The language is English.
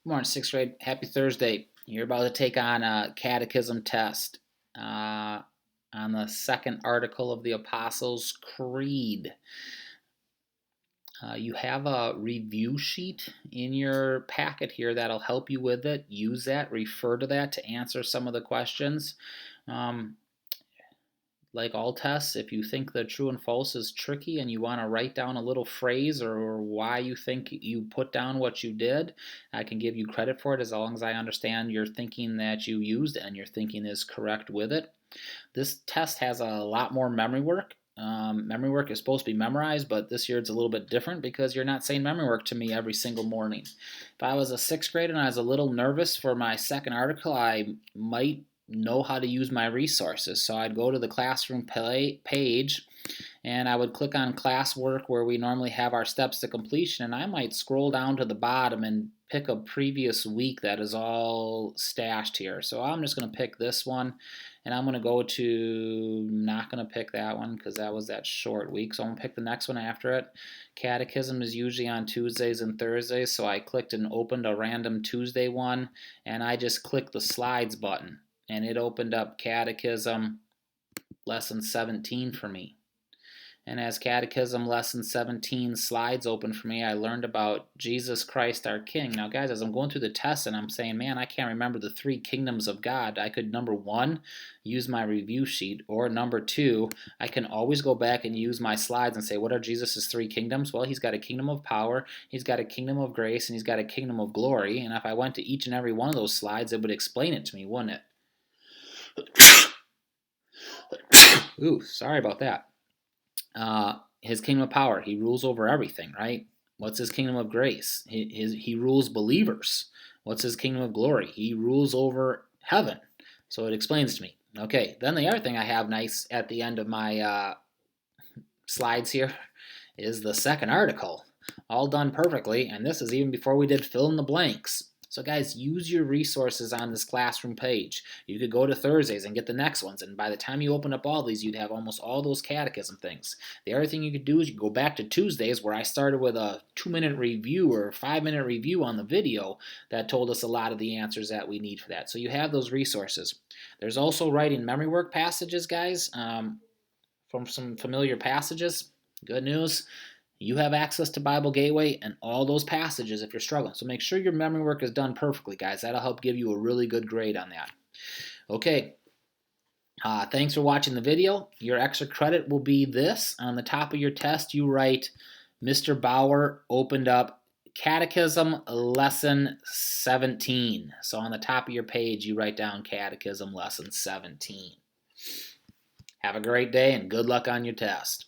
Good morning, sixth grade. Happy Thursday. You're about to take on a catechism test on the second article of the Apostles' Creed. You have a review sheet in your packet here that'll help you with it. Use that, refer to that to answer some of the questions. Um, like all tests, if you think the true and false is tricky and you want to write down a little phrase or why you think you put down what you did, I can give you credit for it as long as I understand your thinking that you used and your thinking is correct with it. This test has a lot more memory work. Memory work is supposed to be memorized, but this year it's a little bit different because you're not saying memory work to me every single morning. If I was a sixth grader and I was a little nervous for my second article, I might know how to use my resources. So I'd go to the classroom page and I would click on classwork where we normally have our steps to completion, and I might scroll down to the bottom and pick a previous week that is all stashed here. So I'm just going to pick this one, and I'm going to go to, not going to pick that one because that was that short week, so I'm going to pick the next one after it. Catechism is usually on Tuesdays and Thursdays, so I clicked and opened a random Tuesday one, and I just clicked the slides button, and it opened up Catechism Lesson 17 for me. And as Catechism Lesson 17 slides open for me, I learned about Jesus Christ our King. Now, guys, as I'm going through the test and I'm saying, man, I can't remember the three kingdoms of God, I could, number one, use my review sheet, or number two, I can always go back and use my slides and say, what are Jesus' three kingdoms? Well, he's got a kingdom of power, he's got a kingdom of grace, and he's got a kingdom of glory. And if I went to each and every one of those slides, it would explain it to me, wouldn't it? Ooh, sorry about that. His kingdom of power, he rules over everything, right? What's his kingdom of grace? He rules believers. What's his kingdom of glory? He rules over heaven. So it explains to me. Okay, then the other thing I have nice at the end of my slides here is the second article. All done perfectly, and this is even before we did fill in the blanks. So guys, use your resources on this classroom page. You could go to Thursdays and get the next ones, and by the time you open up all these, you'd have almost all those catechism things. The other thing you could do is you go back to Tuesdays, where I started with a 2-minute review or 5-minute review on the video that told us a lot of the answers that we need for that. So you have those resources. There's also writing memory work passages, guys, from some familiar passages. Good news. You have access to Bible Gateway and all those passages if you're struggling. So make sure your memory work is done perfectly, guys. That'll help give you a really good grade on that. Okay. Thanks for watching the video. Your extra credit will be this. On the top of your test, you write, Mr. Bauer opened up Catechism Lesson 17. So on the top of your page, you write down Catechism Lesson 17. Have a great day and good luck on your test.